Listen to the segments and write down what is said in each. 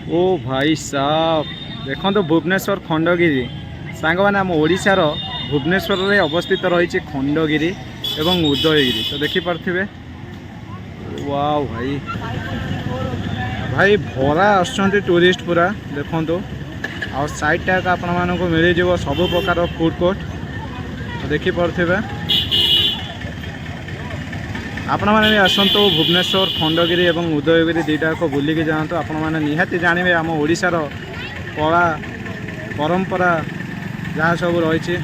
ओ भाई साहब देखो तो भुवनेश्वर खंडगिरी सांग मैंने आम ओडिशार भुवनेश्वर में अवस्थित रही खंडगिरी एवं उदयगिरी तो देखिपे। वाओ भाई भाई भरा आसुँच टूरिस्ट पूरा देखु आ साइड टाक आपण को मिल सब प्रकार फूड कोर्ट तो देखिपे। आपण मैंने भी आसतु भुवनेश्वर खंडगिरी एवं उदयगिरी दुईटा को बुलिकी जातु आपण मैंने निहाती जानवे आम ओडिशार कला परंपरा जहाँ सब रही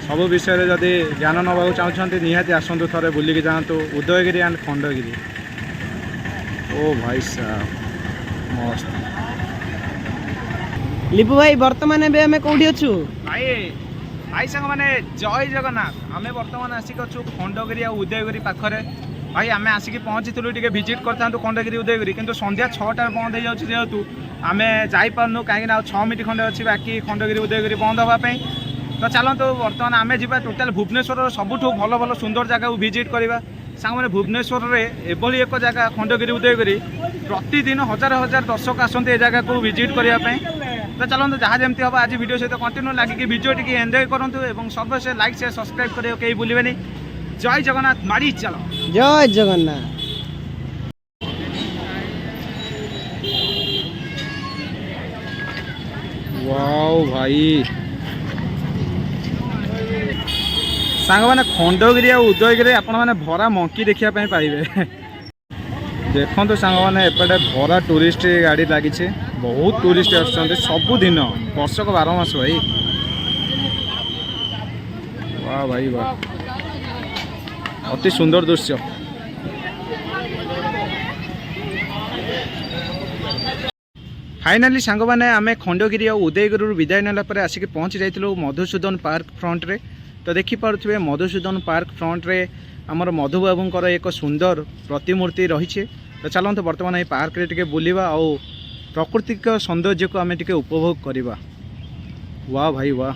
सब विषय जदि ज्ञान नवा चाहते निहाती आसतु थे बुलिकी जातु उदयगिरी एंड खंडगिरी। ओ भाई साहब मस्त। लिपु भाई बर्तमान आम कौटी अच्छु भाई भाई सांग मैंने जय जगन्नाथ आमे बर्तमान आसिक अच्छु खंडगिरी और उदयगिरी पाखरे। भाई आमे आसिक पहुँची टे विजिट करता खंडगिरी उदयगिरी किंतु संध्या 6टा बंद हो जाऊँ जेहेतु आम जापारू कहीं 6 मिनट खंडे अच्छी बाकी खंडगिरी उदयगिरी बंद हाँपाई। तो चलतु बर्तमान आम जा टोटाल भुवनेश्वर सबुठ भल भल सुंदर जगह को विजिट करवा सांग मैंने भुवनेश्वर में एभली एक जगह खंडगिरी उदयगिरी प्रतिदिन हजार हजार दर्शक आसते ए जगह को विजिट करने। तो चलते जहाँ जमी हम आज वीडियो सहित कंटिन्यू लगिक वीडियो टी एंजॉय करूँ और सबसे लाइक शेयर सब्सक्राइब करें कहीं भूलें। जय जगन्नाथ माड़ी चलो जय जगन्नाथ। वाओ भाई सांग मैंने खंडगिरी और उदयगिरी आपण मैंने भरा मंकी देखा पाइबे। देखो सांग मैंने एपटे भरा टूरिस्ट गाड़ी लगी बहुत टूरिस्ट आसुँच सबुदिन वर्षक 12 मास भाई। वाह भाई वाह अति सुंदर दृश्य। फाइनाली सांग मैंने आम खंडगिरी और उदयगिरी विदाय नाला आसिक पहुँची जाइलु मधुसूदन पार्क फ्रंट रे। तो देखिपे मधुसूदन पार्क फ्रंट रे आमर मधुबाबूंकर एक सुंदर प्रतिमूर्ति रही। तो चलते बर्तमान ये पार्क रे टिके बुलिबा और प्राकृतिक सौंदर्य को आम टिके उपभोग करवा। वाह भाई वाह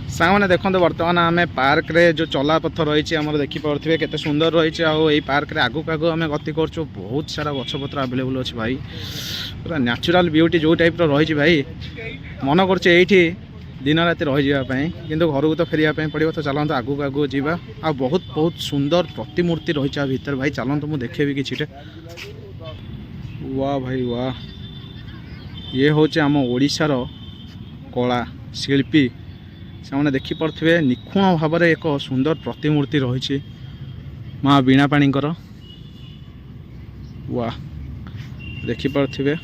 सांग मैंने देखो बर्तमान आम पार्क रे जो चलापथ रही आमर देखिपे केते सुंदर रही आई पार्क रे आगु आगु आम गति कर बहुत सारा गछपत्र आवेलेबल अच्छे भाई पूरा नेचुरल ब्यूटी जो टाइप रही भाई मन कर दिन राति रही जावाई किंतु घर को तो फेरिया पड़ो। तो चलते आगू आगू जावा आ बहुत बहुत सुंदर प्रतिमूर्ति रही भीतर भाई चलते मुझे देखेबी किछिटे। वाह भाई वाह ये हूँ आम ओडिशार कला शिल्पी से देखिपे निखुण भाव में एक सुंदर प्रतिमूर्ति रही माँ वीणा पाणीकर। वाह देखिपे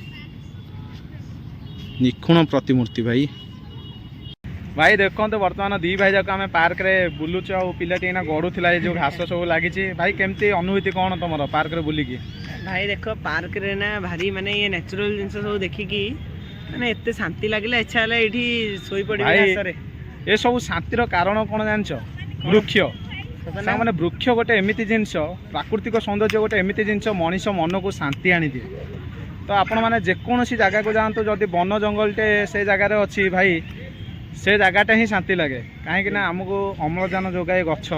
निखुण प्रतिमूर्ति भाई। भाई देखो तो बर्तमान दी भाई जाक आम पार्क रे बुलुच पिलाटी गड़ूला जो घास सब लगी भाई केमती अनुभूति कौन तुम पार्क रे बुलिकी? भाई देखो पार्क रे ना भारी माने ये नेचुरल जिनस सब देखिकी माने एते शांति लागिला इच्छा होला एठी सोई पड़ी घासरे। ये सब शांतिर कारण कौन जान वृक्ष माने वृक्ष गोटे एमती जिनस प्राकृतिक सौंदर्य गोटे एमती जिनस मनीष मन को शांति आनी दिए। तो आपण मैंने जेकोसी जगह को जातु जदि वन जंगलटे से जगार अच्छी भाई से जगहटा ही शांति लगे कहीं आमको अम्लजान जोगाए गछ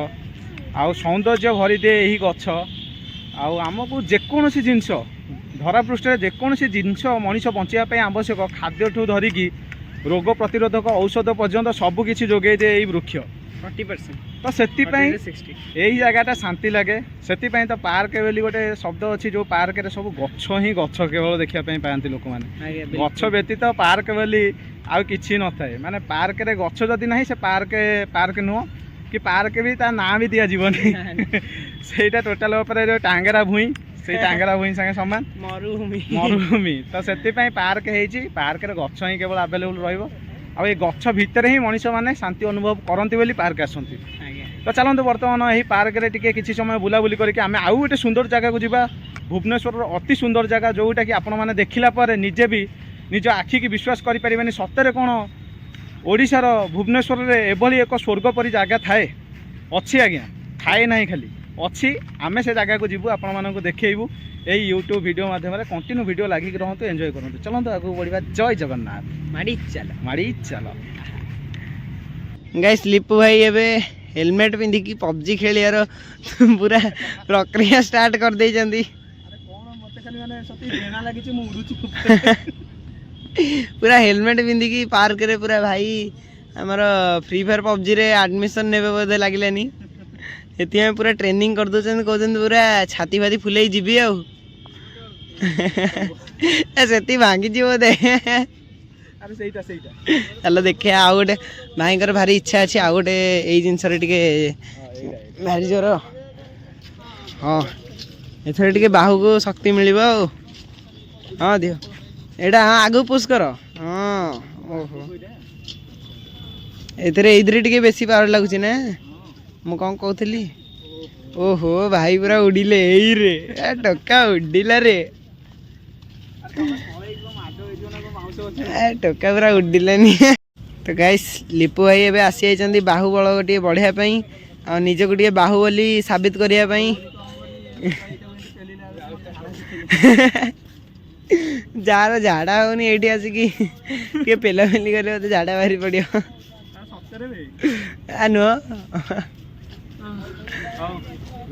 आउ सौंदर्य भरी दिए यही गछ आमको जेकोसी जिनस धरा पृष्ठ जेकोसी जिनस मनीष बचापी आवश्यक खाद्य ठू धरिकी रोग प्रतिरोधक औषध पर्यंत सबकि जोगे दिए यही वृक्ष 40%। तो से यही जगहटा शांति लगे से तो पार्क बोली गोटे शब्द अच्छी जो पार्क रे सब गछ ही गछ केवल देखापी पाती लोक मैंने गछ व्यतीत पार्क बोली आउ किछि न थाए माने पार्क रे गछ जदि नहीं से पार्क नुह कि पार्क भी ता ना भी दिया जीवनी सेटा टोटाल ऊपर टांगेरा भूई से टांगेरा भूई संगे समान मरुभूमि तो से पार्क है पार्क रे गछ ही केवल अवेलेबल रहिबो आ ये गछ भितर ही मनीष मैंने शांति अनुभव करती बोली पार्क आसती। तो चलते बर्तमान यही पार्क रे टिके किछि समय बुलाबुली करके आम आउ गोटे सुंदर जगह को जीवा भुवनेश्वर अति सुंदर जगह जोटा कि आपण मैंने देखला पर निजे भी निज आखि की विश्वास करें सतरे कौन ओडिशार भुवनेश्वर रे एभली एक स्वर्ग परी जगह थाए अच्छी आज्ञा थाए ना खाली अच्छी आमे से जगह को जीवु आपण मानक देखैबू यही यूट्यूब वीडियो माध्यम कंटिन्यू वीडियो लगिक रहतु एंजॉय करतु। चलते आगू बढ़िया। जय जगन्नाथ माड़ी चलो गाइस लिपु भाई एबे हेलमेट पिंधिकी पबजी खेलियार पूरा प्रक्रिया स्टार्ट कर देइचंदी। ଖାଲି ମାନେ ସତି ବେଣା ଲାଗିଛି ମୁଁ ଉଡୁଛି पूरा हेलमेट पिंधिकी पार्क रे पूरा भाई आमर फ्री फायर पबजी रे एडमिशन नेबे बोधे लागलानी एति पूरा ट्रेनिंग कर दउछन कहउछन पूरा छाती फाती फुलै जीबी आ सेति भांगी जी बोधे अरे सहीटा चलो देखे आ गोटे भाईकर भारी इच्छा अच्छी आ गोटे एई जिनस रे टिके भारी जोर हाँ एथरे टिके बाहु को शक्ति मिलिबो हाँ दियो एटा हाँ आगु पुश कर हाँ ओहो एथरे इधरे टिके बेसी पावर लागुची ना मु कौन कहूली ओहो भाई पूरा उड़िले एई रे टोका उड़िला रे टोका पूरा उड़िलानी तो गाइस लिपु भाई एबे आसी आइचंदी बाहुबल गोटे बढ़िया पई आ निज को टिके बाहुबली साबित करिया पई जार झाड़ा होनी एठी आसिकी के पेला पेली करे तो झाड़ा बाहरी पड़ियो नो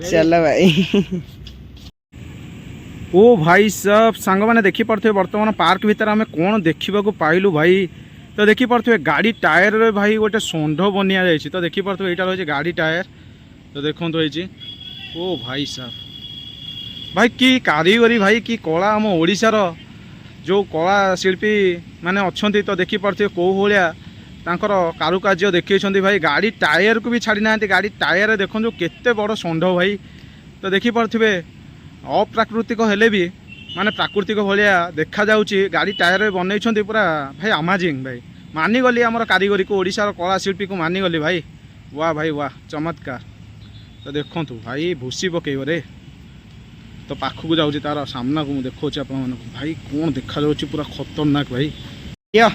चलो भाई ओ भाई सब सांग मैंने देखी पारे बर्तमान पार्क भीतर आम कौन देखा पाइलु भाई तो देखी पारे गाड़ी टायर रे भाई गोटे षंढ बनिया जाइए तो देखी पारे यहाँ रही गाड़ी टायर तो देखो ओ भाई साहब भाई की कारीगरी भाई की कला आम ओडिशार जो कला शिल्पी माने अच्छा तो देखी पारे कौ भाया तांकर कारुकार्य देखी भाई गाड़ी टायर को भी छाड़ी ना गाड़ी टायर देखो केते बड़ षंढ भाई तो देखी पारे अप्राकृतिक हेले भी माने प्राकृतिक भाया देखा जाउची गाड़ी टायर बनई पूरा भाई अमेजिंग भाई मानिगली आमर कारीगरी को ओडिशार कला शिल्पी को मानिगली भाई वाह भाई वाह चमत्कार तो देखु भाई भूसी पकेब रे तो पाखक जाऊँगी तार सामना को मुझे देखा आप भाई कौन देखा जाऊँगी पूरा खतरनाक भाई या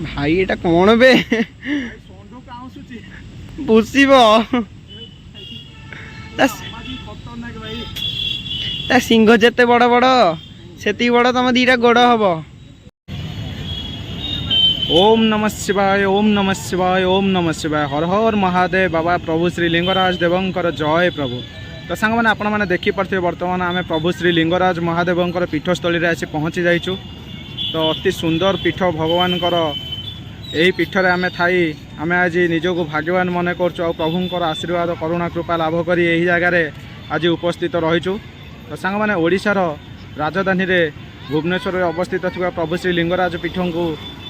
भाई एटा कौन बे भूसीब ता सिंह जेते बड़ बड़ सेती बड़ तुम दीटा गोड़ हम ओम नमः शिवाय ओम नमः शिवाय ओम नमः शिवाय हर हर महादेव बाबा प्रभु श्री लिंगराज देवंकर जय प्रभु तो सांग मैंने आपण मैंने देखी पारे बर्तमान आम प्रभु श्री लिंगराज महादेवंकर पीठस्थली आसी पहुँची जाइचु तो अति सुंदर पीठ भगवान यही पीठरे आम थाई आम आज निजक भाग्यवान मन कर प्रभुंर आशीर्वाद करुणा कृपा लाभ कर यही जगार आज उपस्थित रहीचु तो सांग मैंने ओडिशार राजधानी रे भुवनेश्वर अवस्थित थी प्रभु श्री लिंगराज पीठ को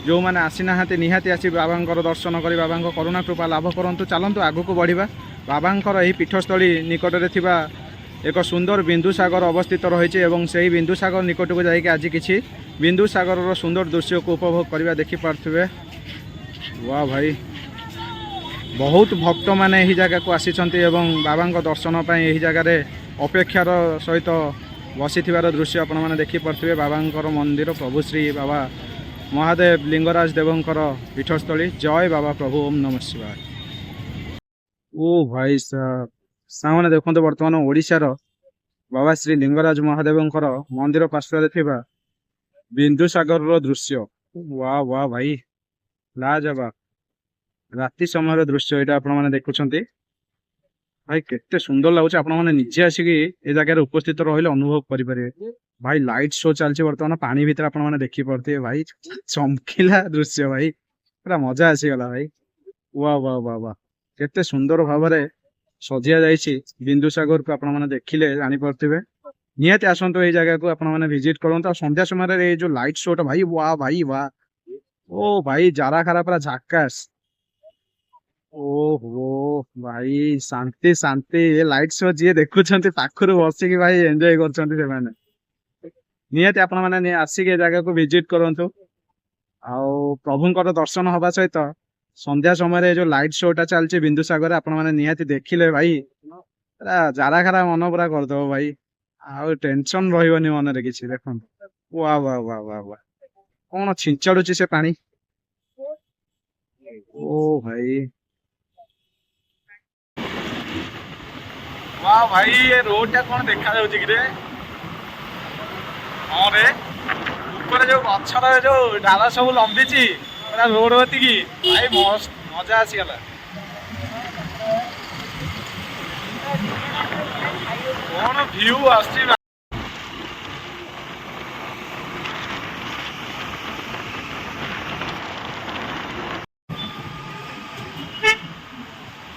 जो मैंने आसी ना निहाती आसी बाबा दर्शन कर बाबा करुणा कृपा लाभ करूँ चलतु आग को बढ़िया बाबा यही पीठस्थली निकट में थिबा एक सुंदर बिंदुसागर अवस्थित रही से बिंदुसागर निकट को जाकि आज किसी बिंदुसागर सुंदर दृश्य को उपभोग करवा देखिपे वाह भाई बहुत भक्त मैंने यही जगह को आसी बाबा दर्शन यही जगार अपेक्षार सहित बसी दृश्य आपण मैंने देखिपे बाबा मंदिर प्रभु श्री बाबा महादेव लिंगराज देवंकर पीठस्थली जय बाबा प्रभु ओम नमः शिवाय ओ भाई साहब सामने देखो बर्तमान ओडिशार बाबा श्री लिंगराज महादेवंकर मंदिर पार्श्व थिबा बिंदुसागर दृश्य वाह वाह भाई लाजवाब राति समय दृश्य यहाँ आपण मैंने देखुंत भाई केते सुंदर लगुच आपण मैंने निजे आसिक ए जगह उपस्थित रही अनुभव करें भाई लाइट शो चलती बर्तमान पानी भीतर आपण मैंने देखी पारे भाई चमकीला दृश्य भाई पूरा मजा आसीगला भाई वाह वाह वाह वाह केते सुंदर भाव में सजिया जाइए बिंदुसागर को आपण मैंने देखिले जानी पारे निहाती आसतु ये जगह को आपण मैंने विजिट करूँ संध्या समय जो लाइट शोटा भाई वाह भाई वाह ओ भाई जारा खारा पूरा झाकास ओहो भाई शांति शांति ये लाइट शो जी देखुं पाखर बसिक भाई एंजॉय कर निहाती आपण मैंने आसिक जगह को विजिट करूँ आउ प्रभुंकर दर्शन हवा सहित संध्या समय जो लाइट शोटा चलती बिंदुसागर आपण मैंने निहाती देखिले भाई जारा खारा मन पूरा करदे भाई आउ टेंशन रही मन रे किसी देख वाह वाह वाह वाह वाह कौन छिंचाड़ुची से पानी ओ भाई वाह भाई ये रोड टा कौन देखा जाउची कि रे हां रे ऊपर जो गछर जो डाला सब लंबीची पूरा रोड होती की भाई मस्त मजा आसी गला ভিউ আসছে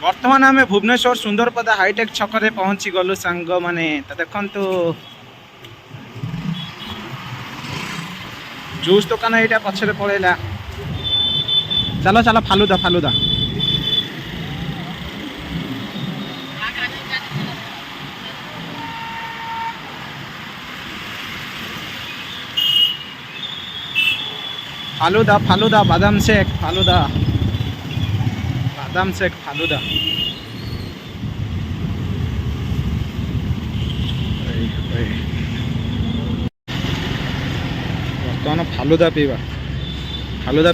বর্তমানে আমি ভুবনেশ্বর সুন্দরপদা হাইটেক ছকরে পৌঁছি গলু সাঙ্গ মানে তো দেখন্তু জুস দোকান এইটা পছরে পড়েলা চলো চলো ফালুদা ফালুদা ফালুদা ফালুদা বাদাম শেক ফালুদা বাদাম শেক ফালুদা বর্তমান ফালুদা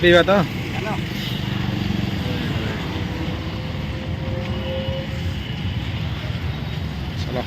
ପିଇବା ତ চলো